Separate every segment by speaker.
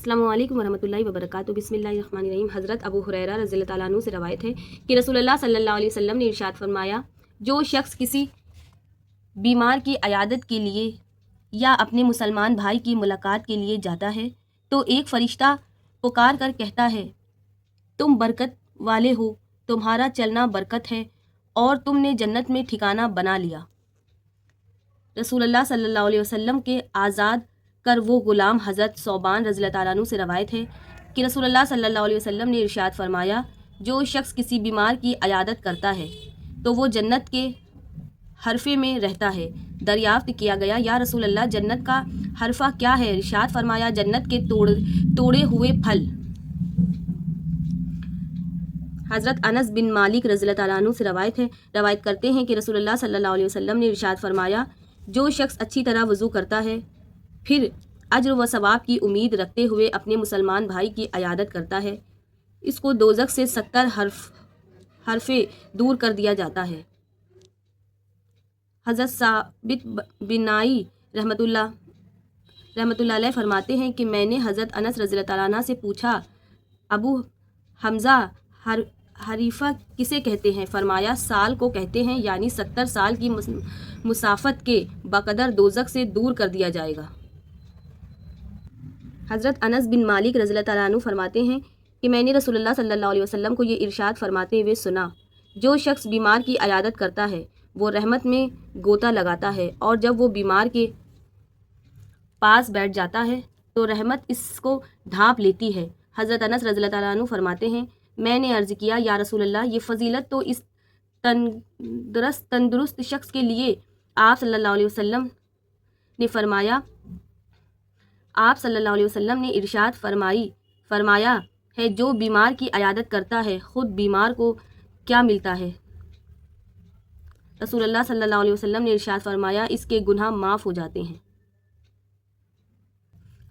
Speaker 1: अस्सलामु अलैकुम वरहमतुल्लाहि वबरकातुहू। बिस्मिल्लाहिर्रहमानिर्रहीम। हज़रत अबू हुरैरा रज़ियल्लाहु ताला अन्हु से रवायत है कि रसूलुल्लाह सल्लल्लाहु अलैहि वसल्लम ने इरशाद फरमाया, जो शख्स किसी बीमार की अयादत के लिए या अपने मुसलमान भाई की मुलाकात के लिए जाता है तो एक फ़रिश्ता पुकार कर कहता है, तुम बरकत वाले हो, तुम्हारा चलना बरकत है और तुमने जन्नत में ठिकाना बना लिया। रसूलुल्लाह सल्लल्लाहु अलैहि वसल्लम के आज़ाद कर वो ग़ुलाम हज़रत सौबान रज़ियल्लाहु ताला अन्हु से रवायत है कि रसूलुल्लाह सल्लल्लाहु अलैहि वसल्लम ने इरशाद फरमाया, जो शख्स किसी बीमार की अयादत करता है तो वो जन्नत के हरफे में रहता है। दरियाफ्त किया गया, या रसूल अल्लाह, जन्नत का हरफा क्या है? इरशाद फरमाया, जन्नत के तोड़े हुए फल। हज़रत अनस बिन मालिक रज़ियल्लाहु ताला अन्हु से रवायत करते हैं कि रसूलुल्लाह सल्लल्लाहु अलैहि वसल्लम ने इरशाद फरमाया, जो शख्स अच्छी तरह वज़ू करता है फिर अज्र व सवाब की उम्मीद रखते हुए अपने मुसलमान भाई की अयादत करता है, इसको दोज़ख से 70 हरफे दूर कर दिया जाता है। हज़रत साबित बिन नाई रहमतुल्लाह अलैह फरमाते हैं कि मैंने हज़रत अनस रज़ियल्लाहु ताला अन्हु से पूछा, अबू हमज़ा, हरीफा किसे कहते हैं? फरमाया, साल को कहते हैं, यानी 70 साल की मुसाफत के बकदर दोज़ख से दूर कर दिया जाएगा। हज़रत अनस बिन मालिक रज़ियल्लाहु ताला अन्हु फरमाते हैं कि मैंने रसूलुल्लाह सल्लल्लाहु अलैहि वसल्लम को ये इरशाद फरमाते हुए सुना, जो शख्स बीमार की अयादत करता है वो रहमत में गोता लगाता है, और जब वो बीमार के पास बैठ जाता है तो रहमत इसको ढांप लेती है। हज़रत अनस रज़ियल्लाहु ताला अन्हु फरमाते हैं, मैंने अर्ज़ किया, या रसूलल्लाह, ये फ़जीलत तो इस तंदुरुस्त शख्स के लिए आप सल्लल्लाहु अलैहि वसल्लम ने फरमाया। आप सल्लल्लाहु अलैहि वसल्लम ने इरशाद फरमाया है, जो बीमार की अयादत करता है ख़ुद बीमार को क्या मिलता है? रसूलुल्लाह सल्लल्लाहु अलैहि वसल्लम ने इरशाद फरमाया, इसके गुनाह माफ़ हो जाते हैं।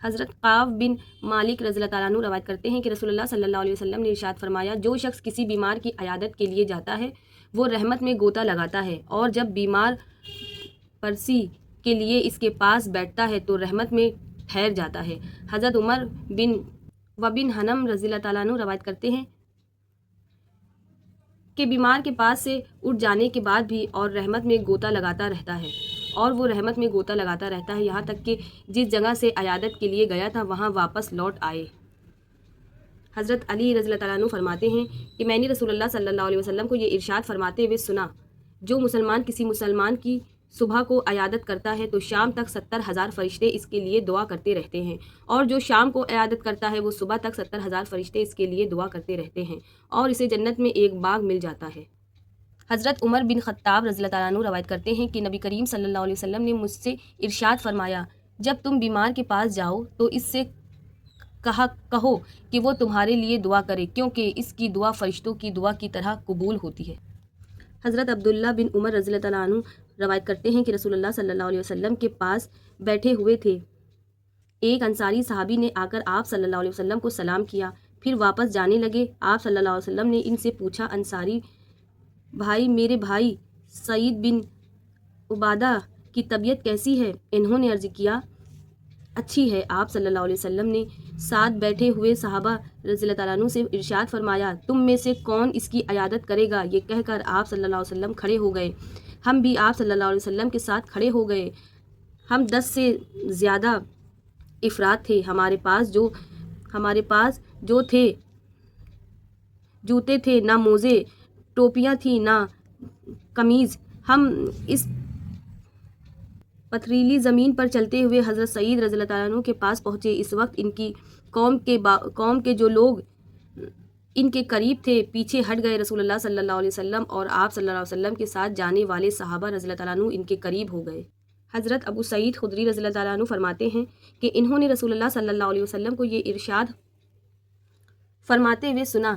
Speaker 1: हज़रत काब बिन मालिक रज़ियल्लाहु ताला अन्हु रवायत करते हैं कि रसूलुल्लाह सल्लल्लाहु अलैहि वसल्लम ने इरशाद फरमाया, जो शख्स किसी बीमार की अयादत के लिए जाता है वो रहमत में गोता लगाता है, और जब बीमार परसी के लिए इसके पास बैठता है तो रहमत में ठहर जाता है। हज़रत उमर बिन हनम रज़ियल्लाहु ताला अन्हु रवायत करते हैं कि बीमार के पास से उठ जाने के बाद भी और रहमत में गोता लगाता रहता है, और वो रहमत में गोता लगाता रहता है यहाँ तक कि जिस जगह से अयादत के लिए गया था वहाँ वापस लौट आए। हज़रत अली रज़ियल्लाहु ताला अन्हु फरमाते हैं कि मैंने रसूलुल्लाह सल्लल्लाहु अलैहि वसल्लम को ये इरशाद फरमाते हुए सुना, जो मुसलमान किसी मुसलमान की सुबह को अयादत करता है तो शाम तक 70,000 फरिश्ते इसके लिए दुआ करते रहते हैं, और जो शाम को अयादत करता है वो सुबह तक 70,000 फरिश्ते इसके लिए दुआ करते रहते हैं, और इसे जन्नत में एक बाग मिल जाता है। हज़रत उमर बिन ख़त्ताब रज़ियल्लाहु ताला अन्हु रवायत करते हैं कि नबी करीम सल्लल्लाहु अलैहि वसल्लम ने मुझसे इरशाद फरमाया, जब तुम बीमार के पास जाओ तो इससे कहो कि वो तुम्हारे लिए दुआ करे, क्योंकि इसकी दुआ फरिश्तों की दुआ की तरह कबूल होती है। हज़रत अब्दुल्ला बिन उमर रज़ियल्लाहु ताला अन्हु रवायत करते हैं कि रसूलुल्लाह सल्लल्लाहु अलैहि वसल्लम के पास बैठे हुए थे। एक अंसारी सहाबी ने आकर आप सल्लल्लाहु अलैहि वसल्लम को सलाम किया, फिर वापस जाने लगे। आप सल्लल्लाहु अलैहि वसल्लम ने इनसे पूछा, अंसारी भाई, मेरे भाई सईद बिन उबादा की तबीयत कैसी है? इन्होंने अर्ज़ किया, अच्छी है। आप सल्लल्लाहु अलैहि वसल्लम ने साथ बैठे हुए सहाबा रज़ियल्लाहु ताला अन्हु से इरशाद फरमाया, तुम में से कौन इसकी अयादत करेगा? ये कहकर आप सल्लल्लाहु अलैहि वसल्लम खड़े हो गए। हम भी आप सल्लल्लाहु अलैहि वसल्लम के साथ खड़े हो गए। हम 10 से ज़्यादा इफ़राद थे। हमारे पास जो थे जूते थे, ना मोज़े, टोपियाँ थी, ना कमीज़। हम इस पथरीली ज़मीन पर चलते हुए हज़रत सईद रज़ियल्लाहु ताला अन्हु के पास पहुँचे। इस वक्त इनकी कौम के जो लोग इनके करीब थे पीछे हट गए। रसूलुल्लाह सल्लल्लाहु अलैहि वसल्लम और आप सल्लल्लाहु अलैहि वसल्लम के साथ जाने वाले सहाबा रज़ियल्लाहु ताला अन्हु इनके करीब हो गए। हज़रत अबू सईद खुदरी रज़ियल्लाहु ताला अन्हु फरमाते हैं कि इन्होंने रसूलुल्लाह सल्लल्लाहु अलैहि वसल्लम को ये इरशाद फरमाते हुए सुना,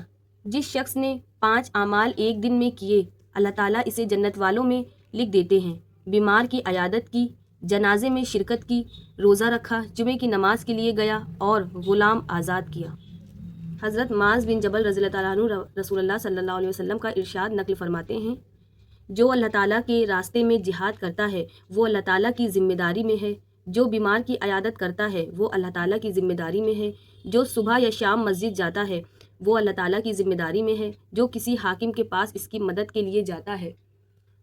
Speaker 1: जिस शख्स ने 5 आमाल एक दिन में किए अल्लाह ताला इसे जन्नत वालों में लिख देते हैं। बीमार की अयादत की, जनाजे में शिरकत की, रोज़ा रखा, जुमे की नमाज के लिए गया और ग़ुलाम आज़ाद किया। हज़रत माज़ बिन जबल रज़ियल्लाहु ताला अन्हु रसूलुल्लाह सल्लल्लाहु अलैहि वसल्लम का इरशाद नक़ल फरमाते हैं, जो अल्लाह ताला के रास्ते में जिहाद करता है वो अल्लाह ताला की ज़िम्मेदारी में है, جو بیمار کی عیادت کرتا ہے وہ اللہ تعالیٰ کی ذمہ داری میں ہے، جو صبح یا شام مسجد جاتا ہے وہ اللہ تعالیٰ کی ذمہ داری میں ہے، جو کسی حاکم کے پاس اس کی مدد کے لیے جاتا ہے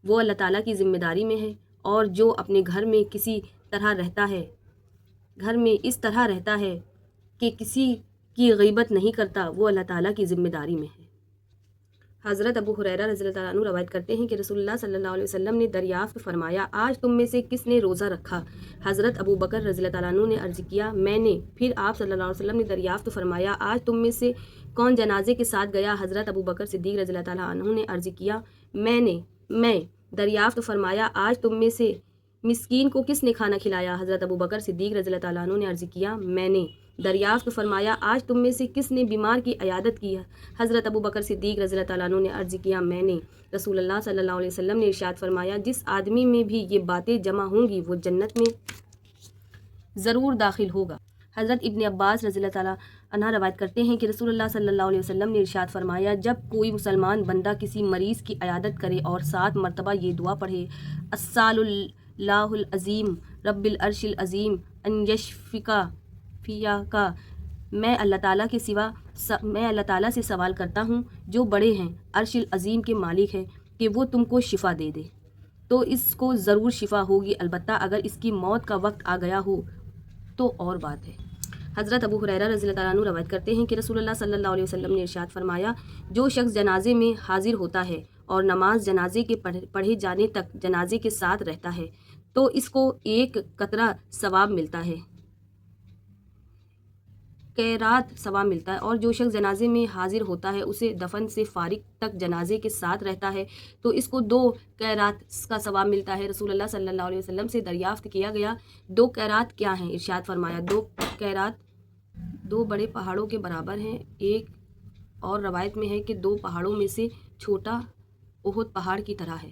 Speaker 1: وہ اللہ تعالیٰ کی ذمہ داری میں ہے، اور جو اپنے گھر میں کسی طرح رہتا ہے، گھر میں اس طرح رہتا ہے کہ کسی کی غیبت نہیں کرتا وہ اللہ تعالیٰ کی ذمہ داری میں ہے۔ حضرت ابو ہریرہ رضی اللہ تعالیٰ عنہ روایت کرتے ہیں کہ رسول اللہ صلی اللہ علیہ وسلم نے دریافت فرمایا، آج تم میں سے کس نے روزہ رکھا؟ حضرت ابو بکر رضی اللہ تعالیٰ عنہ نے عرض کیا، میں نے۔ پھر آپ صلی اللہ علیہ وسلم نے دریافت فرمایا، آج تم میں سے کون جنازے کے ساتھ گیا؟ حضرت ابو بکر صدیق رضی اللہ تعالیٰ عنہ نے عرض کیا، میں نے۔ دریافت فرمایا، آج تم میں سے مسکین کو کس نے کھانا کھلایا؟ حضرت ابو بکر صدیق رضی اللہ تعالیٰ عنہ نے عرض کیا، میں نے۔ دریافت فرمایا، آج تم میں سے کس نے بیمار کی عیادت کی؟ حضرت ابو بکر صدیق رضی اللہ تعالیٰ عنہ نے عرض کیا، میں نے۔ رسول اللہ صلی اللہ علیہ وسلم نے ارشاد فرمایا، جس آدمی میں بھی یہ باتیں جمع ہوں گی وہ جنت میں ضرور داخل ہوگا۔ حضرت ابن عباس رضی اللہ تعالیٰ عنہ روایت کرتے ہیں کہ رسول اللہ صلی اللہ علیہ وسلم نے ارشاد فرمایا، جب کوئی مسلمان بندہ کسی مریض کی عیادت کرے اور 7 مرتبہ یہ دعا پڑھے، اسأل اللہ العظیم رب العرش العظیم ان یشفیکا، میں اللہ تعالیٰ سے سوال کرتا ہوں جو بڑے ہیں، عرش العظیم کے مالک ہیں، کہ وہ تم کو شفا دے دے، تو اس کو ضرور شفا ہوگی، البتہ اگر اس کی موت کا وقت آ گیا ہو تو اور بات ہے۔ حضرت ابو ہریرہ رضی اللہ تعالیٰ عنہ روایت کرتے ہیں کہ رسول اللہ صلی اللہ علیہ وسلم نے ارشاد فرمایا، جو شخص جنازے میں حاضر ہوتا ہے اور نماز جنازے کے پڑھے جانے تک جنازے کے ساتھ رہتا ہے تو اس کو 1 قطرہ ثواب ملتا ہے، قیرات ثواب ملتا ہے، اور جو شخص جنازے میں حاضر ہوتا ہے اسے دفن سے فارغ تک جنازے کے ساتھ رہتا ہے تو اس کو 2 قیرات کا ثواب ملتا ہے۔ رسول اللہ صلی اللہ علیہ وسلم سے دریافت کیا گیا، 2 قیرات کیا ہیں؟ ارشاد فرمایا، 2 قیرات 2 بڑے پہاڑوں کے برابر ہیں، ایک اور روایت میں ہے کہ 2 پہاڑوں میں سے چھوٹا احد پہاڑ کی طرح ہے۔